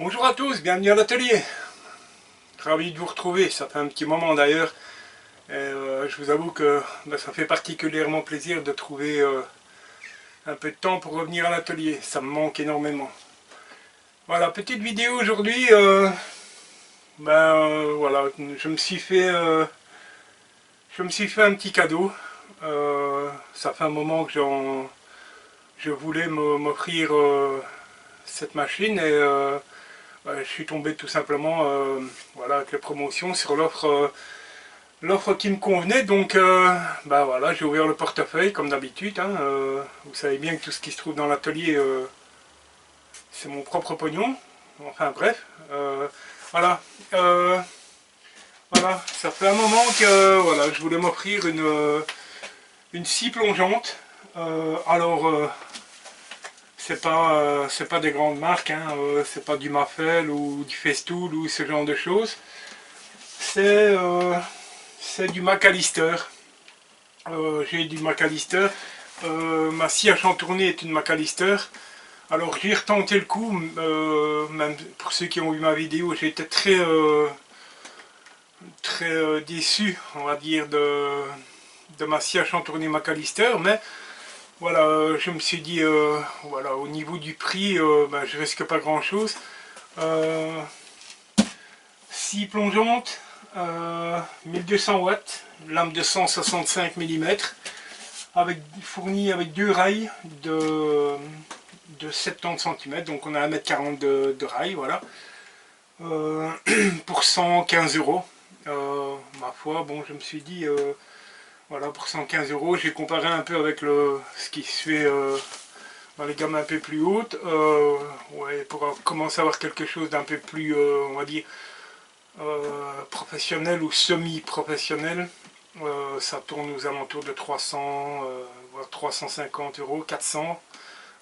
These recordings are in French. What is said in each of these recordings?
Bonjour à tous, bienvenue à l'atelier. Ravi de vous retrouver, ça fait un petit moment d'ailleurs. Je vous avoue que ça fait particulièrement plaisir de trouver un peu de temps pour revenir à l'atelier. Ça me manque énormément. Voilà, petite vidéo aujourd'hui. Voilà, je me suis fait un petit cadeau. Ça fait un moment que je voulais m'offrir cette machine et je suis tombé tout simplement voilà, avec les promotions sur l'offre qui me convenait. Donc voilà, j'ai ouvert le portefeuille comme d'habitude. Hein, vous savez bien que tout ce qui se trouve dans l'atelier, c'est mon propre pognon. Enfin bref, voilà. Voilà, ça fait un moment que voilà, je voulais m'offrir une scie plongeante. C'est pas des grandes marques, hein, c'est pas du Mafel ou du Festool ou ce genre de choses. C'est du McAllister. J'ai du McAllister. Ma scie à chantourner est une McAllister. Alors j'ai retenté le coup, même pour ceux qui ont vu ma vidéo, j'ai été très déçu, on va dire, de ma scie à chantourner McAllister, mais voilà, je me suis dit, voilà, au niveau du prix, je risque pas grand chose. Scie plongeante, 1200 watts, lame de 165 mm, fournie avec deux rails de 70 cm, donc on a 1,40 m de rail, voilà, pour 115 €. Ma foi, bon, je me suis dit, voilà, pour 115 €, j'ai comparé un peu avec ce qui se fait dans les gammes un peu plus hautes, ouais, pour commencer à avoir quelque chose d'un peu plus, on va dire, professionnel ou semi-professionnel. Ça tourne aux alentours de 300, voire 350 €, 400.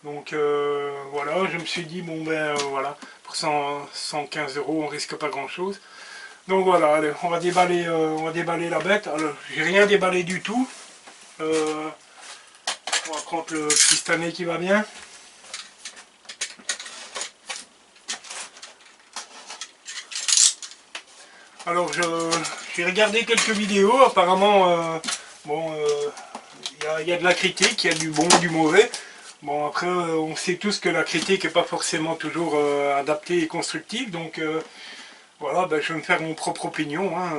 Donc voilà, je me suis dit, bon ben voilà, pour 115 €, on risque pas grand chose. Donc voilà, allez, on va déballer la bête. Alors, j'ai rien déballé du tout. On va prendre le pistolet qui va bien. Alors, j'ai regardé quelques vidéos. Apparemment, bon, il y a de la critique, il y a du bon, du mauvais. Bon, après, on sait tous que la critique n'est pas forcément toujours adaptée et constructive. Donc, voilà, je vais me faire mon propre opinion. Hein,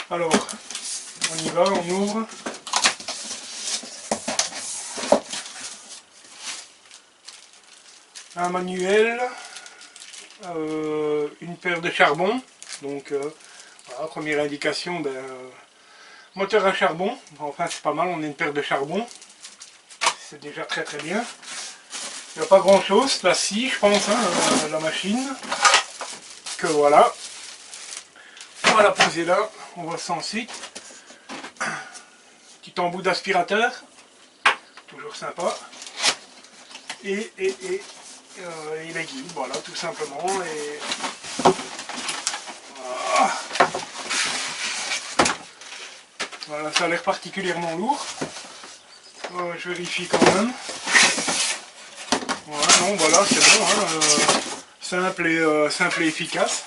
Alors, on y va, on ouvre. Un manuel, une paire de charbon. Donc, voilà, première indication, moteur à charbon. Enfin, c'est pas mal, on a une paire de charbon. C'est déjà très très bien. Il n'y a pas grand chose, la scie, je pense, hein, la machine. Que voilà. On va la poser là, on voit ça ensuite. Petit embout d'aspirateur, toujours sympa. Et les guides, voilà, tout simplement. Et voilà, ça a l'air particulièrement lourd. Je vérifie quand même. Voilà, non, voilà, c'est bon, hein, simple et efficace.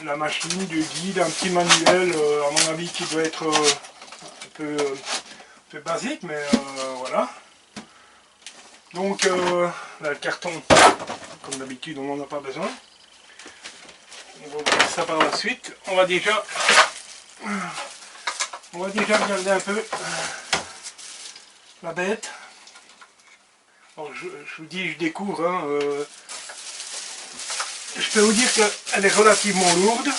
La machine, du guide, un petit manuel, à mon avis, qui doit être un peu basique, mais voilà. Donc, là, le carton, comme d'habitude, on n'en a pas besoin. On va voir ça par la suite. On va déjà regarder un peu la bête. Alors, je vous dis, je découvre. Hein, je peux vous dire qu'elle est relativement lourde.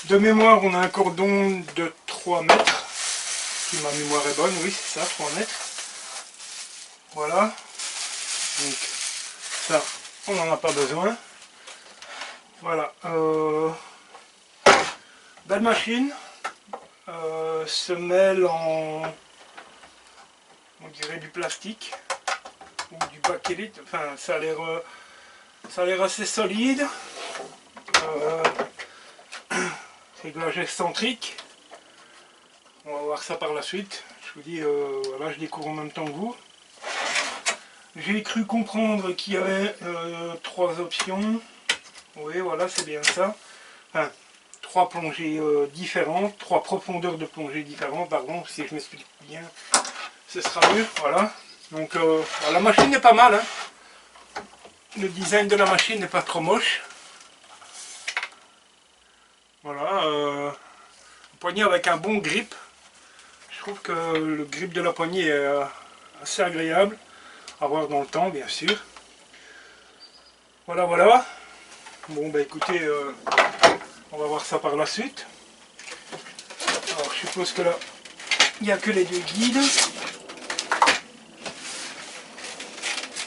De mémoire, on a un cordon de 3 mètres. Si ma mémoire est bonne, oui, c'est ça, 3 mètres. Voilà. Donc, ça, on n'en a pas besoin. Voilà. Belle machine. Semelle en, on dirait du plastique ou du bakélite. Enfin, ça a l'air assez solide. Réglage excentrique. On va voir ça par la suite. Je vous dis, voilà, je découvre en même temps que vous. J'ai cru comprendre qu'il y avait 3 options. Oui, voilà, c'est bien ça. Enfin, 3 plongées différentes, 3 profondeurs de plongée différentes, pardon, si je m'explique bien, ce sera mieux, voilà. Donc la machine est pas mal, hein. Le design de la machine n'est pas trop moche. Voilà, un poignet avec un bon grip. Je trouve que le grip de la poignée est assez agréable à voir dans le temps, bien sûr. Voilà, voilà. Bon, bah écoutez, on va voir ça par la suite. Alors, je suppose que là, il n'y a que les 2 guides.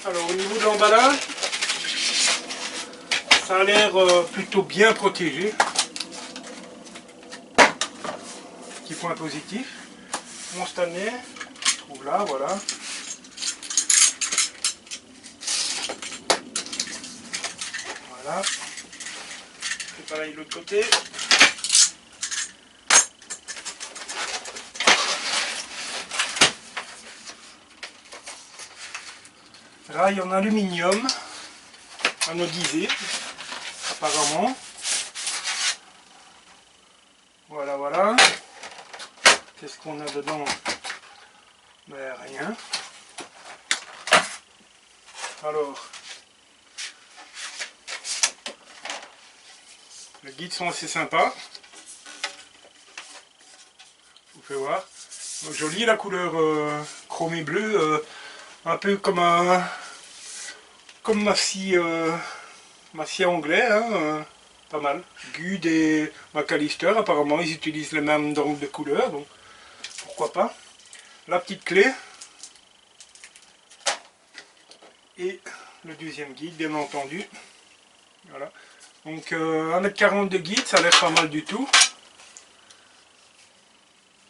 Alors, au niveau de l'emballage, ça a l'air plutôt bien protégé. Petit point positif. Mon Stanley, je trouve là, voilà. Voilà. C'est pareil de l'autre côté. Rail en aluminium, anodisé, apparemment. Voilà, voilà. Qu'est-ce qu'on a dedans? Ben, rien. Alors, les guides sont assez sympas. Je vous fais voir. Donc, jolie la couleur chromée bleue, un peu comme Massy anglais, hein, pas mal. Gude et McAllister, apparemment ils utilisent les mêmes dents de couleur, donc pourquoi pas. La petite clé et le deuxième guide, bien entendu. Voilà. Donc 1,40 m de guide, ça a l'air pas mal du tout.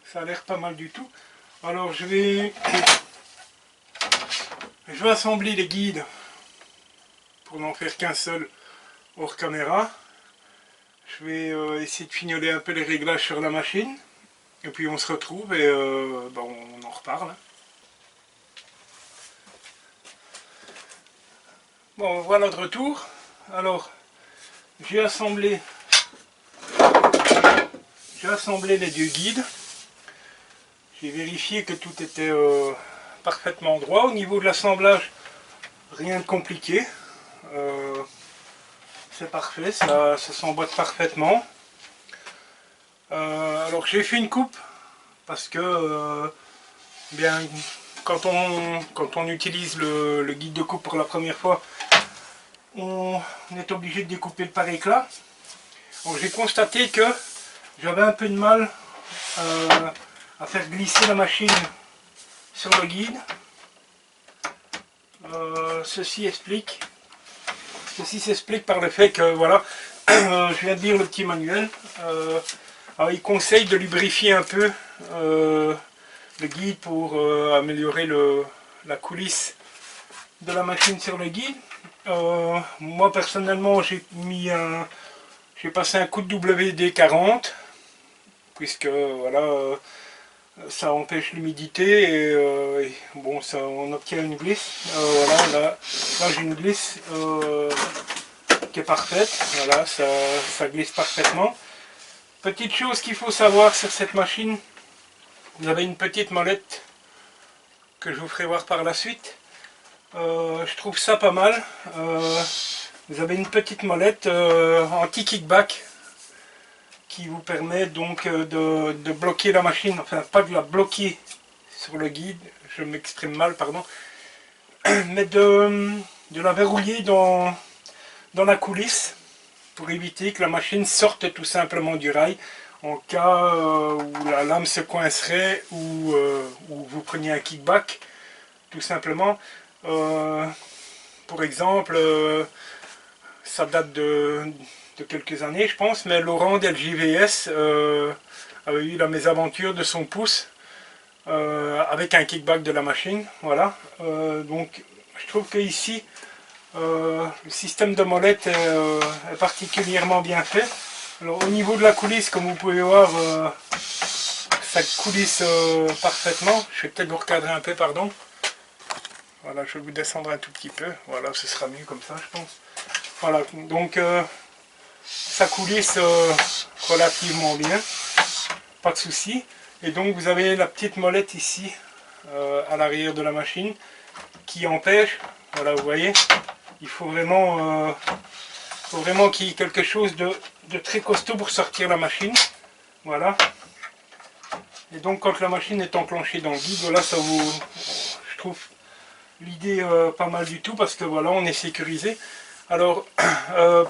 Ça a l'air pas mal du tout. Alors je vais assembler les guides pour n'en faire qu'un seul hors caméra. Je vais essayer de fignoler un peu les réglages sur la machine. Et puis on se retrouve et on en reparle. Bon, voilà de retour. Alors, j'ai assemblé les 2 guides. J'ai vérifié que tout était parfaitement droit. Au niveau de l'assemblage, rien de compliqué. C'est parfait, ça s'emboîte parfaitement. Alors j'ai fait une coupe parce que bien quand on utilise le guide de coupe pour la première fois, on est obligé de découper le par éclat. Donc j'ai constaté que j'avais un peu de mal à faire glisser la machine sur le guide. Ceci s'explique par le fait que voilà, je viens de lire le petit manuel. Alors il conseille de lubrifier un peu le guide pour améliorer la coulisse de la machine sur le guide. Moi personnellement j'ai passé un coup de WD-40 puisque voilà ça empêche l'humidité et bon ça on obtient une glisse. Voilà là j'ai une glisse qui est parfaite. Voilà ça glisse parfaitement. Petite chose qu'il faut savoir sur cette machine, vous avez une petite molette que je vous ferai voir par la suite. Je trouve ça pas mal. Vous avez une petite molette anti-kickback qui vous permet donc de bloquer la machine, enfin pas de la bloquer sur le guide, je m'exprime mal, pardon, mais de la verrouiller dans la coulisse pour éviter que la machine sorte tout simplement du rail en cas où la lame se coincerait ou vous preniez un kickback tout simplement. Pour exemple, ça date de quelques années je pense, mais Laurent d'LJVS avait eu la mésaventure de son pouce avec un kickback de la machine. Voilà, donc je trouve que ici le système de molette est particulièrement bien fait. Alors au niveau de la coulisse, comme vous pouvez voir, ça coulisse parfaitement. Je vais peut-être vous recadrer un peu, pardon. Voilà, je vais vous descendre un tout petit peu. Voilà, ce sera mieux comme ça, je pense. Voilà, donc ça coulisse relativement bien, pas de souci. Et donc vous avez la petite molette ici, à l'arrière de la machine, qui empêche, voilà, vous voyez, il faut vraiment qu'il y ait quelque chose de très costaud pour sortir la machine. Voilà. Et donc quand la machine est enclenchée dans le guide, voilà, ça vous, je trouve l'idée pas mal du tout, parce que voilà, on est sécurisé. Alors,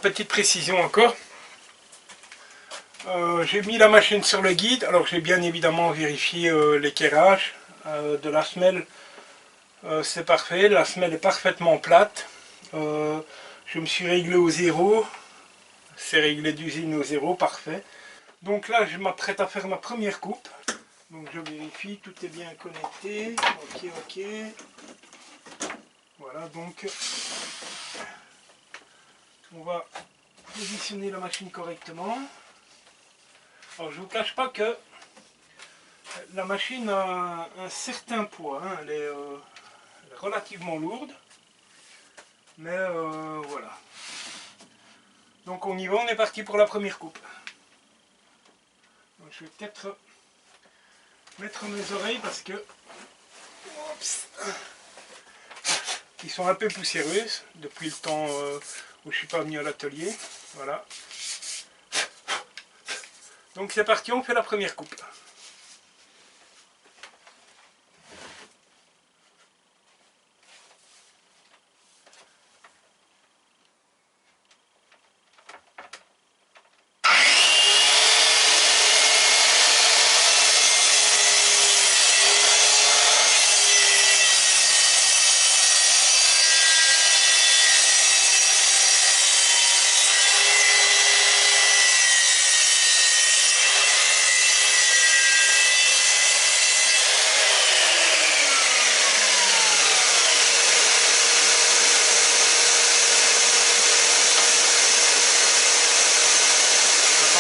petite précision encore, j'ai mis la machine sur le guide, alors j'ai bien évidemment vérifié l'équerrage de la semelle, c'est parfait, la semelle est parfaitement plate, je me suis réglé au zéro, c'est réglé d'usine au zéro, parfait. Donc là, je m'apprête à faire ma première coupe. Donc je vérifie, tout est bien connecté. Ok, ok. Voilà, donc on va positionner la machine correctement. Alors je ne vous cache pas que la machine a un certain poids. Hein. Elle est relativement lourde. Mais voilà. Donc on y va, on est parti pour la première coupe. Donc, je vais peut-être mettre mes oreilles parce que oups, ils sont un peu poussiéreuses depuis le temps où je suis pas venu à l'atelier. Voilà. Donc c'est parti, on fait la première coupe.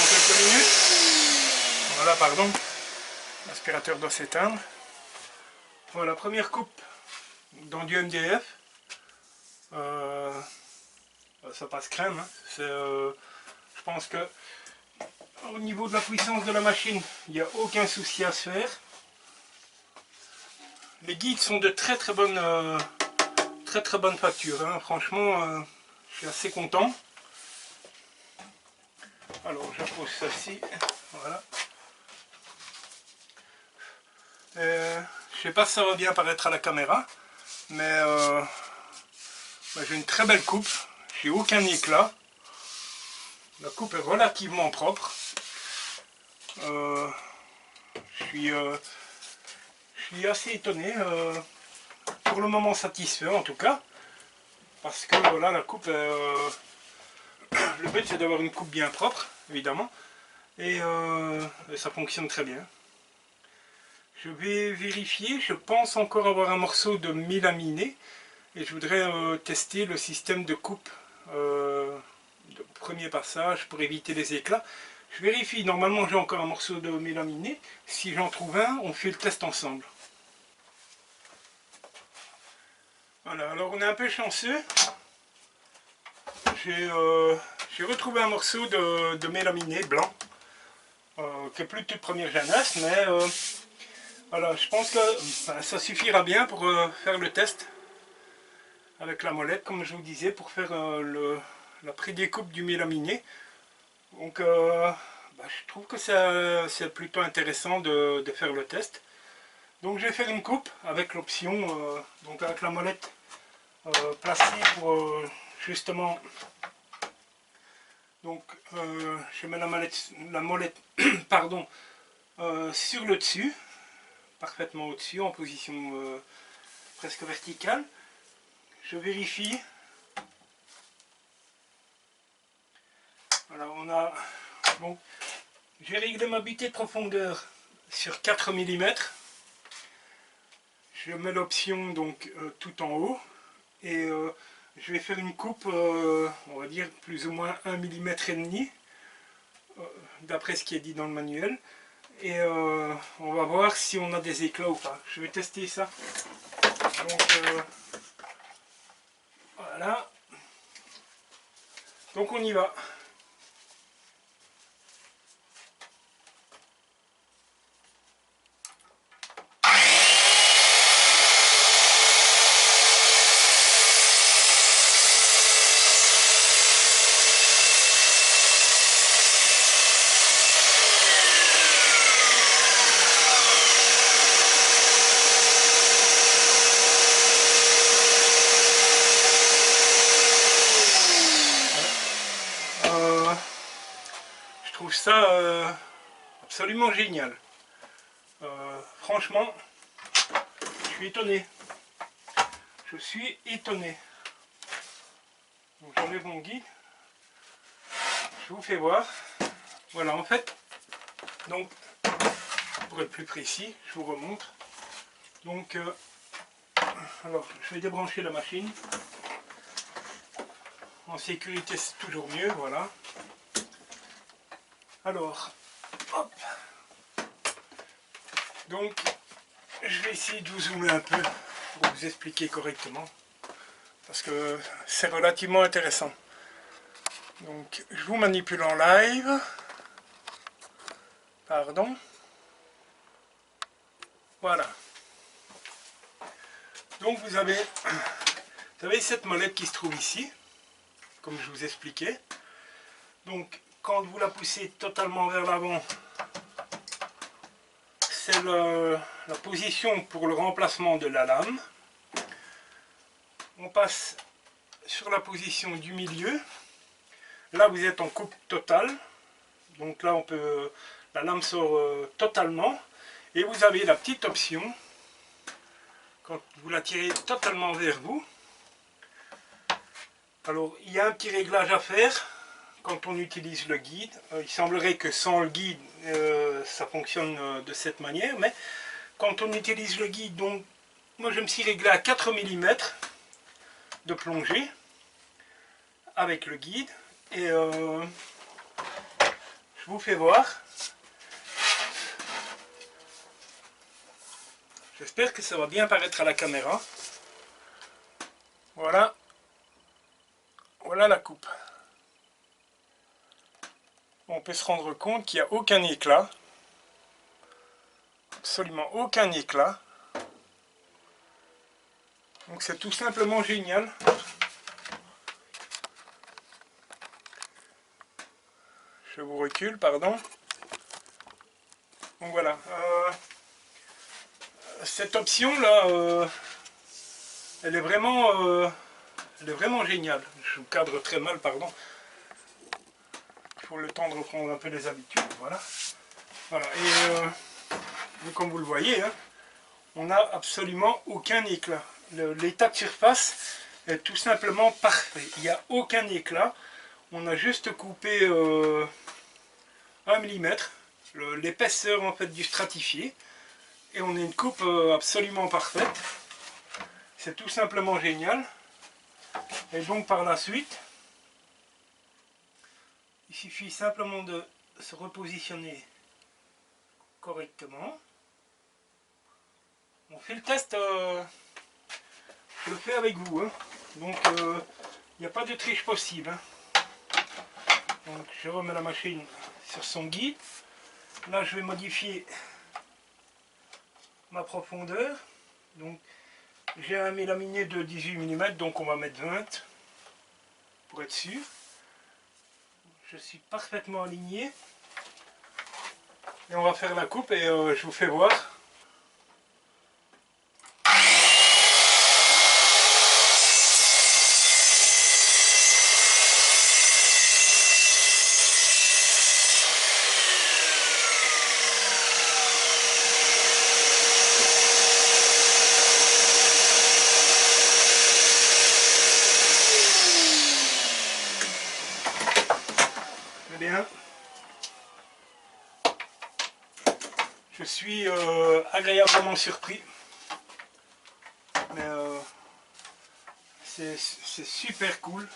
Quelques minutes. Voilà, pardon. L'aspirateur doit s'éteindre. Voilà, première coupe dans du MDF. Ça passe crème. Hein. Je pense que au niveau de la puissance de la machine, il n'y a aucun souci à se faire. Les guides sont de très bonne facture. Hein. Franchement, je suis assez content. Alors, je pose ceci. Voilà. Je sais pas si ça va bien paraître à la caméra, mais j'ai une très belle coupe. J'ai aucun éclat. La coupe est relativement propre. Je suis assez étonné. Pour le moment satisfait en tout cas. Parce que voilà, la coupe est, le but c'est d'avoir une coupe bien propre, évidemment. Et ça fonctionne très bien. Je vais vérifier, je pense encore avoir un morceau de mélaminé. Et je voudrais tester le système de coupe de premier passage pour éviter les éclats. Je vérifie, normalement j'ai encore un morceau de mélaminé. Si j'en trouve un, on fait le test ensemble. Voilà, alors on est un peu chanceux. J'ai retrouvé un morceau de mélaminé blanc, qui est plus de toute première jeunesse, mais voilà, je pense que ça suffira bien pour faire le test avec la molette, comme je vous disais, pour faire la pré-découpe du mélaminé. Donc je trouve que c'est plutôt intéressant de faire le test. Donc je vais faire une coupe avec l'option, donc avec la molette placée pour justement, donc je mets la molette pardon, sur le dessus, parfaitement au-dessus, en position presque verticale. Je vérifie. Voilà, on a, bon, j'ai réglé ma butée de profondeur sur 4 mm. Je mets l'option donc tout en haut et je vais faire une coupe, on va dire plus ou moins 1,5 mm d'après ce qui est dit dans le manuel, et on va voir si on a des éclats ou pas. Je vais tester ça Donc voilà. Donc on y va. Je trouve ça absolument génial. Franchement, je suis étonné. Je suis étonné. Donc j'enlève mon guide. Je vous fais voir. Voilà, en fait, donc, pour être plus précis, je vous remontre. Donc, alors, je vais débrancher la machine. En sécurité, c'est toujours mieux, voilà. Alors, hop. Donc, je vais essayer de vous zoomer un peu pour vous expliquer correctement. Parce que c'est relativement intéressant. Donc, je vous manipule en live. Pardon. Voilà. Donc, vous avez cette molette qui se trouve ici, comme je vous expliquais. Donc, quand vous la poussez totalement vers l'avant, c'est la position pour le remplacement de la lame. On passe sur la position du milieu. Là, vous êtes en coupe totale. Donc là, la lame sort totalement. Et vous avez la petite option, quand vous la tirez totalement vers vous. Alors, il y a un petit réglage à faire quand on utilise le guide. Il semblerait que sans le guide, ça fonctionne de cette manière. Mais quand on utilise le guide, donc, moi je me suis réglé à 4 mm de plongée avec le guide. Et je vous fais voir. J'espère que ça va bien paraître à la caméra. Voilà. Voilà la coupe. On peut se rendre compte qu'il n'y a aucun éclat. Absolument aucun éclat. Donc c'est tout simplement génial. Je vous recule, pardon. Donc voilà. Cette option là, elle est vraiment géniale. Je vous cadre très mal, pardon. Il faut le temps de reprendre un peu les habitudes. Voilà. Voilà. Et comme vous le voyez, hein, on n'a absolument aucun éclat. L'état de surface est tout simplement parfait. Il n'y a aucun éclat. On a juste coupé 1 mm, l'épaisseur en fait du stratifié. Et on a une coupe absolument parfaite. C'est tout simplement génial. Et donc par la suite, il suffit simplement de se repositionner correctement. On fait le test, je le fais avec vous. Hein. Donc il n'y a pas de triche possible. Hein. Donc je remets la machine sur son guide. Là je vais modifier ma profondeur. Donc j'ai un mélaminé de 18 mm, donc on va mettre 20 pour être sûr. Je suis parfaitement aligné. Et on va faire la coupe et je vous fais voir. Bien. Je suis agréablement surpris. Mais c'est super cool.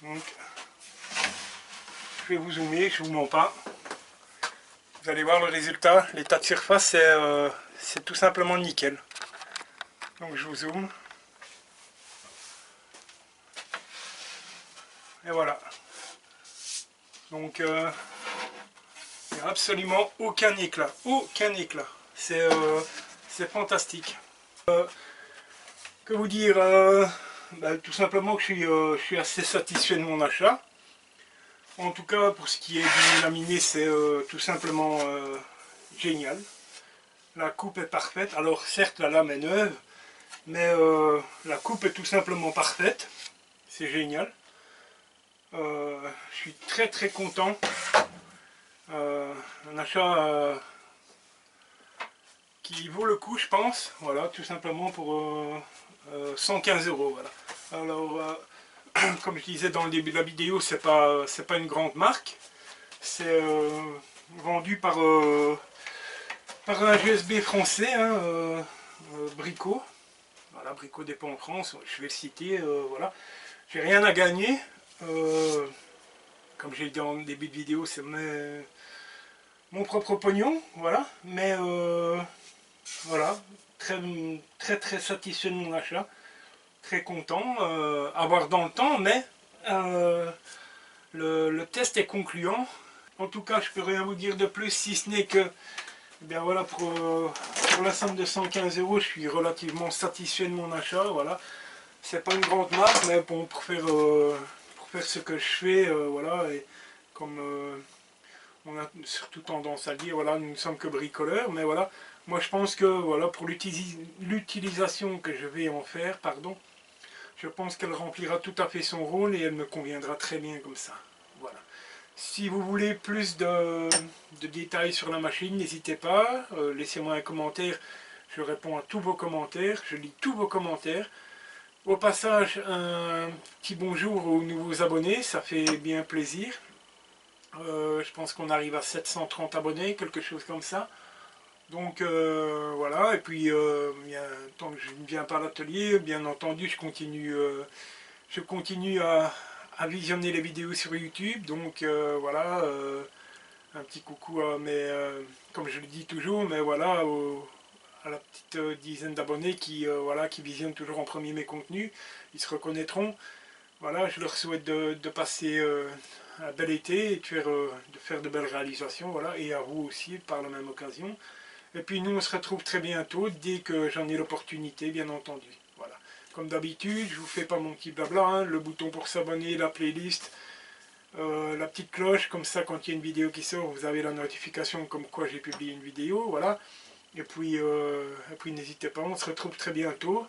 Donc, je vais vous zoomer, je vous mens pas. Vous allez voir le résultat. L'état de surface, c'est tout simplement nickel. Donc je vous zoome. Et voilà. Donc il n'y a absolument aucun éclat. Aucun éclat. C'est fantastique. Que vous dire, tout simplement que je suis assez satisfait de mon achat. En tout cas, pour ce qui est du laminé, c'est tout simplement génial. La coupe est parfaite. Alors certes, la lame est neuve, mais la coupe est tout simplement parfaite. C'est génial. Je suis très très content. Un achat qui vaut le coup, je pense. Voilà, tout simplement pour 115 €. Voilà. Alors, comme je disais dans le début de la vidéo, c'est pas une grande marque. C'est vendu par un GSB français, hein, Brico. Voilà, Brico dépôt en France, je vais le citer, voilà. J'ai rien à gagner. Comme j'ai dit en début de vidéo, c'est mon propre pognon, voilà. Mais voilà, très très très satisfait de mon achat. Très content, à voir dans le temps, mais le test est concluant. En tout cas, je peux rien vous dire de plus, si ce n'est que, eh bien voilà, pour la somme de 115 €, je suis relativement satisfait de mon achat. Voilà, c'est pas une grande marque, mais bon, pour faire ce que je fais, voilà, et comme on a surtout tendance à le dire, voilà, nous ne sommes que bricoleurs, mais voilà, moi je pense que voilà, pour l'utilisation que je vais en faire, pardon, je pense qu'elle remplira tout à fait son rôle et elle me conviendra très bien comme ça. Voilà. Si vous voulez plus de détails sur la machine, n'hésitez pas, laissez-moi un commentaire, je réponds à tous vos commentaires, je lis tous vos commentaires. Au passage, un petit bonjour aux nouveaux abonnés, ça fait bien plaisir. Je pense qu'on arrive à 730 abonnés, quelque chose comme ça. Donc voilà, et puis tant que je ne viens pas à l'atelier, bien entendu, je continue à visionner les vidéos sur YouTube. Donc voilà, un petit coucou à mes, comme je le dis toujours, mais voilà, à la petite dizaine d'abonnés voilà, qui visionnent toujours en premier mes contenus. Ils se reconnaîtront. Voilà, je leur souhaite de passer un bel été et de faire de belles réalisations, voilà, et à vous aussi par la même occasion. Et puis nous on se retrouve très bientôt, dès que j'en ai l'opportunité, bien entendu. Voilà. Comme d'habitude, je vous fais pas mon petit blabla, hein, le bouton pour s'abonner, la playlist, la petite cloche, comme ça quand il y a une vidéo qui sort, vous avez la notification comme quoi j'ai publié une vidéo, voilà. Et puis n'hésitez pas, on se retrouve très bientôt,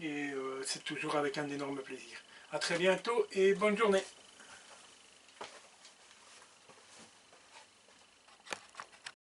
et c'est toujours avec un énorme plaisir. A très bientôt et bonne journée.